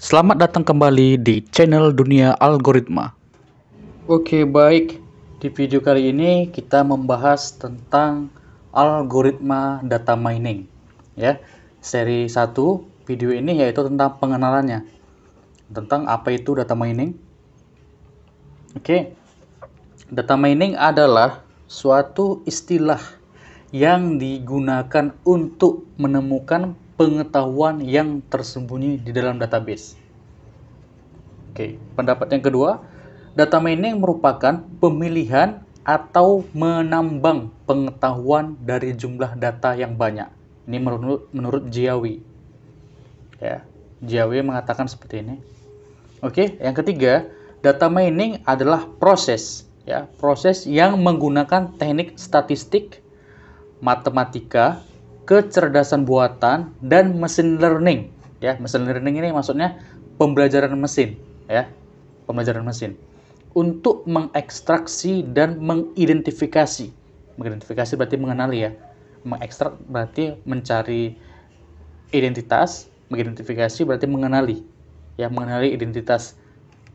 Selamat datang kembali di channel Dunia Algoritma. Oke, baik. Di video kali ini kita membahas tentang algoritma data mining. Ya, seri 1 video ini yaitu tentang pengenalannya. Tentang apa itu data mining. Oke. Data mining adalah suatu istilah yang digunakan untuk menemukan pengetahuan yang tersembunyi di dalam database. Oke, pendapat yang kedua, data mining merupakan pemilihan atau menambang pengetahuan dari jumlah data yang banyak. Ini menurut Jiawi. Ya, Jiawi mengatakan seperti ini. Oke, yang ketiga, data mining adalah proses yang menggunakan teknik statistik, matematika, kecerdasan buatan, dan mesin learning. Ya, mesin learning ini maksudnya pembelajaran mesin, ya, pembelajaran mesin untuk mengekstraksi dan mengidentifikasi. Mengidentifikasi berarti mengenali, ya. Mengekstrak berarti mencari identitas, mengidentifikasi berarti mengenali, ya, mengenali identitas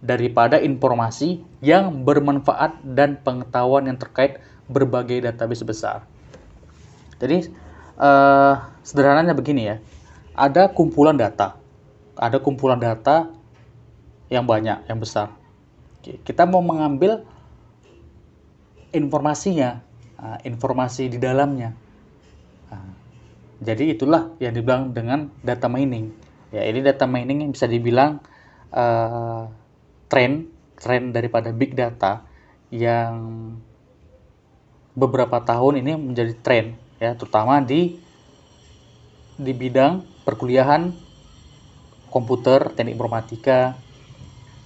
daripada informasi yang bermanfaat dan pengetahuan yang terkait berbagai database besar. Jadi sederhananya begini, ya, ada kumpulan data yang banyak, yang besar. Kita mau mengambil informasinya, informasi di dalamnya. Jadi itulah yang dibilang dengan data mining. Ya, ini data mining yang bisa dibilang tren daripada big data yang beberapa tahun ini menjadi tren, ya, terutama di bidang perkuliahan, komputer, teknik informatika,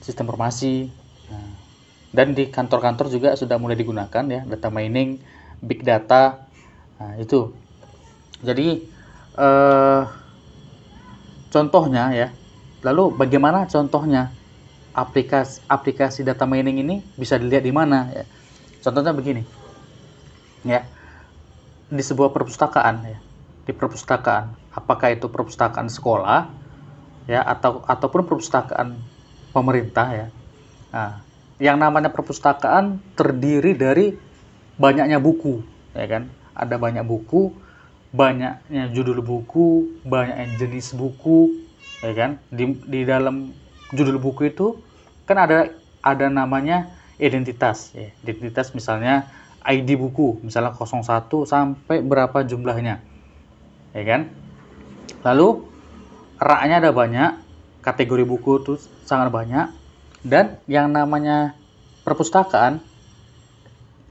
sistem informasi, dan di kantor-kantor juga sudah mulai digunakan, ya, data mining, big data. Nah, itu. Jadi contohnya, ya. Lalu bagaimana contohnya? Aplikasi data mining ini bisa dilihat di mana, ya. Contohnya begini, ya, di sebuah perpustakaan, ya, di perpustakaan, apakah itu perpustakaan sekolah, ya, ataupun perpustakaan pemerintah, ya. Nah, yang namanya perpustakaan terdiri dari banyaknya buku, ya kan? Ada banyak buku, banyaknya judul buku, banyaknya jenis buku, ya kan? Di dalam judul buku itu kan ada namanya identitas, ya. Identitas misalnya ID buku, misalnya 01 sampai berapa jumlahnya, ya kan? Lalu rak-nya ada banyak, kategori buku itu sangat banyak, dan yang namanya perpustakaan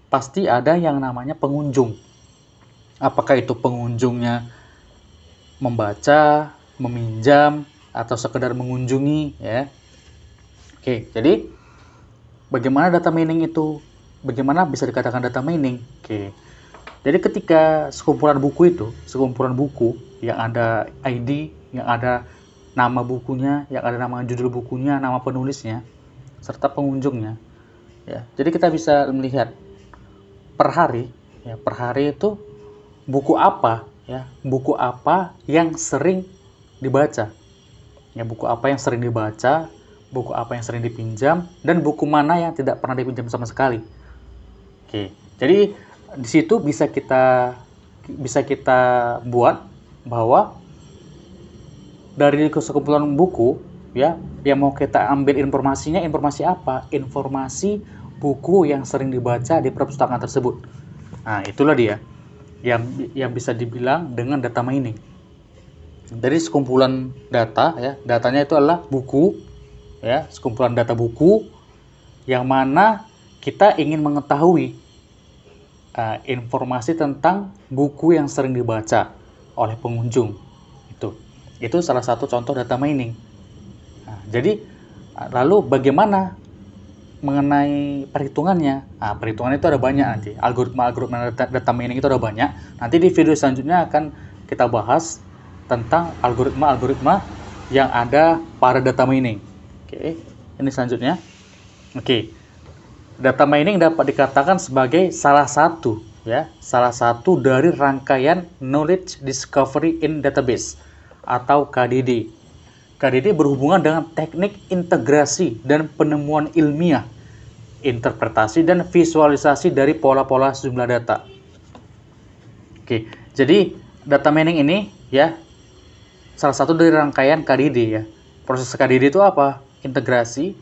pasti ada yang namanya pengunjung. Apakah itu pengunjungnya membaca, meminjam, atau sekedar mengunjungi, ya. Oke, jadi bagaimana data mining itu? Bagaimana bisa dikatakan data mining? Oke. Jadi ketika sekumpulan buku yang ada ID, yang ada nama bukunya, yang ada nama judul bukunya, nama penulisnya, serta pengunjungnya, ya. Jadi kita bisa melihat per hari itu buku apa, ya, buku apa yang sering dibaca, ya, buku apa yang sering dibaca, buku apa yang sering dipinjam, dan buku mana yang tidak pernah dipinjam sama sekali. Oke, jadi di situ bisa kita buat bahwa dari sekumpulan buku, ya, yang mau kita ambil informasinya, informasi apa? Informasi buku yang sering dibaca di perpustakaan tersebut. Nah, itulah dia yang bisa dibilang dengan data mining. Dari sekumpulan data, ya, datanya itu adalah buku, ya, sekumpulan data buku yang mana kita ingin mengetahui informasi tentang buku yang sering dibaca oleh pengunjung. Itu salah satu contoh data mining. Nah, jadi lalu bagaimana mengenai perhitungannya? Nah, perhitungan itu ada banyak nanti. Algoritma data mining itu ada banyak. Nanti di video selanjutnya akan kita bahas tentang algoritma yang ada pada data mining. Oke, ini selanjutnya. Oke. Data mining dapat dikatakan sebagai salah satu dari rangkaian knowledge discovery in database atau KDD. KDD berhubungan dengan teknik integrasi dan penemuan ilmiah, interpretasi dan visualisasi dari pola-pola sejumlah data. Oke, jadi data mining ini ya salah satu dari rangkaian KDD ya. Proses KDD itu apa? Integrasi,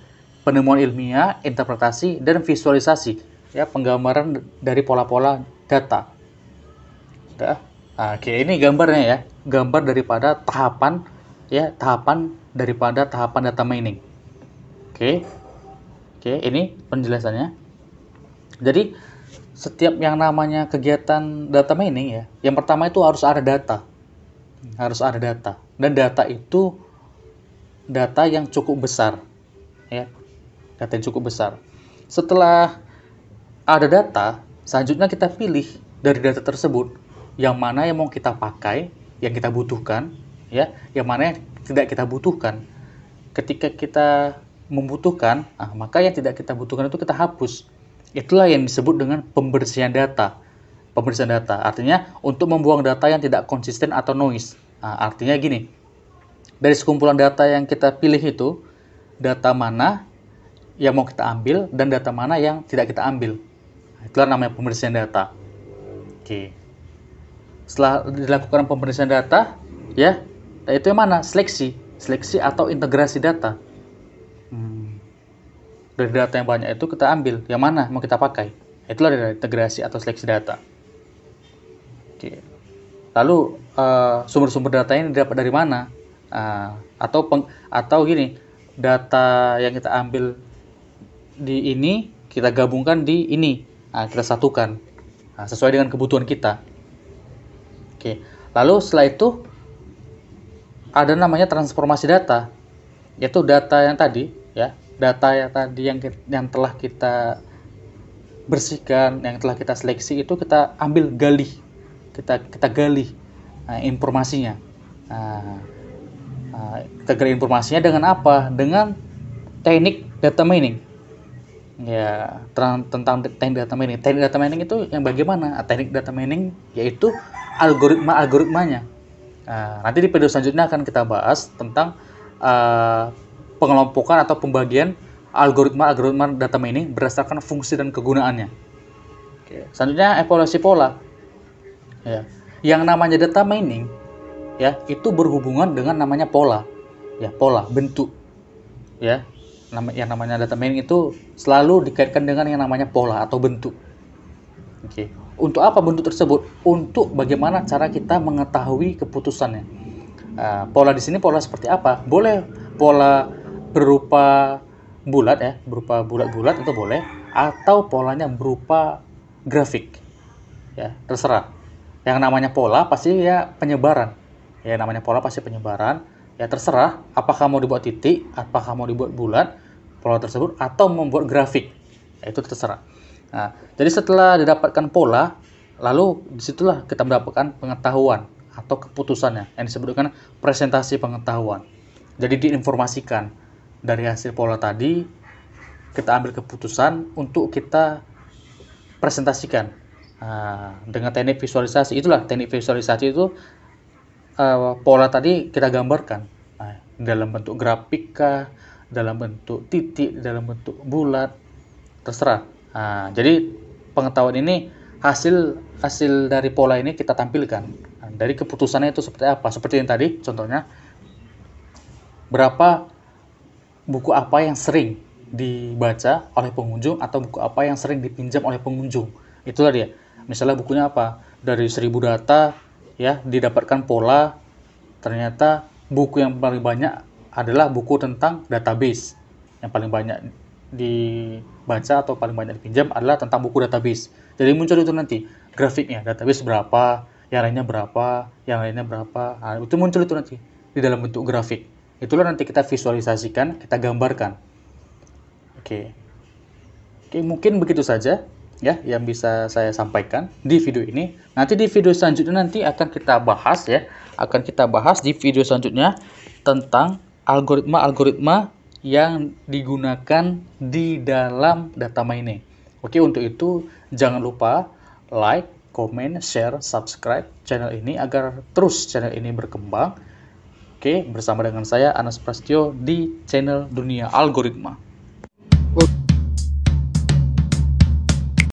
penemuan ilmiah, interpretasi dan visualisasi ya, penggambaran dari pola-pola data. Nah, oke, ini gambarnya ya, gambar daripada tahapan daripada tahapan data mining. Oke, ini penjelasannya. Jadi setiap yang namanya kegiatan data mining ya, yang pertama itu harus ada data, dan data itu data yang cukup besar, ya, data yang cukup besar. Setelah ada data, selanjutnya kita pilih dari data tersebut yang mana yang mau kita pakai, yang kita butuhkan, ya, yang mana yang tidak kita butuhkan. Ketika kita membutuhkan, maka yang tidak kita butuhkan itu kita hapus. Itulah yang disebut dengan pembersihan data. Pembersihan data artinya untuk membuang data yang tidak konsisten atau noise. Artinya gini, dari sekumpulan data yang kita pilih itu, data mana yang mau kita ambil dan data mana yang tidak kita ambil. Itulah namanya pembersihan data. Oke. Setelah dilakukan pembersihan data, ya, itu yang mana? Seleksi atau integrasi data. Dari data yang banyak itu kita ambil yang mana mau kita pakai. Itulah dari integrasi atau seleksi data. Oke. Lalu sumber-sumber data ini didapat dari mana? Atau gini, data yang kita ambil di ini kita gabungkan di ini, kita satukan sesuai dengan kebutuhan kita. Oke. Lalu setelah itu ada namanya transformasi data, yaitu data yang tadi ya, data yang tadi yang telah kita bersihkan, yang telah kita seleksi itu kita ambil kita gali informasinya. Kita gali informasinya dengan apa? Dengan teknik data mining. Ya, tentang teknik data mining. Teknik data mining itu yang bagaimana? Teknik data mining yaitu algoritmanya. Nanti di video selanjutnya akan kita bahas tentang pengelompokan atau pembagian algoritma data mining berdasarkan fungsi dan kegunaannya. Oke. Selanjutnya evaluasi pola. Ya. Yang namanya data mining ya itu berhubungan dengan namanya pola. Ya, pola, bentuk. Ya. Yang namanya data mining itu selalu dikaitkan dengan yang namanya pola atau bentuk. Oke. Untuk apa bentuk tersebut? Untuk bagaimana cara kita mengetahui keputusannya. Pola di sini pola seperti apa? Boleh pola berupa bulat ya, berupa bulat-bulat itu boleh, atau polanya berupa grafik. Ya, terserah. Yang namanya pola pasti ya penyebaran. Ya, namanya pola pasti penyebaran. Ya, terserah apakah mau dibuat titik, apakah mau dibuat bulat pola tersebut atau membuat grafik. Ya, itu terserah. Nah, jadi setelah didapatkan pola, lalu disitulah kita mendapatkan pengetahuan atau keputusannya yang disebut dengan presentasi pengetahuan. Jadi diinformasikan dari hasil pola tadi, kita ambil keputusan untuk kita presentasikan dengan teknik visualisasi. Itulah teknik visualisasi itu, pola tadi kita gambarkan dalam bentuk grafik kah, dalam bentuk titik, dalam bentuk bulat, terserah. Jadi pengetahuan ini hasil dari pola ini kita tampilkan. Dari keputusannya itu seperti apa? Seperti yang tadi contohnya, berapa buku apa yang sering dibaca oleh pengunjung atau buku apa yang sering dipinjam oleh pengunjung. Itulah dia. Misalnya bukunya apa? Dari 1000 data ya didapatkan pola, ternyata buku yang paling banyak adalah buku tentang database. Yang paling banyak dibaca atau paling banyak dipinjam adalah tentang buku database. Jadi muncul itu nanti grafiknya, database berapa, yang lainnya berapa, yang lainnya berapa. Itu muncul itu nanti di dalam bentuk grafik. Itulah nanti kita visualisasikan, kita gambarkan. Oke, mungkin begitu saja ya yang bisa saya sampaikan di video ini. Nanti di video selanjutnya nanti akan kita bahas ya, di video selanjutnya tentang algoritma yang digunakan di dalam data mining. Oke, untuk itu jangan lupa like, comment, share, subscribe channel ini agar terus channel ini berkembang. Oke, bersama dengan saya Anas Prastyo di channel Dunia Algoritma.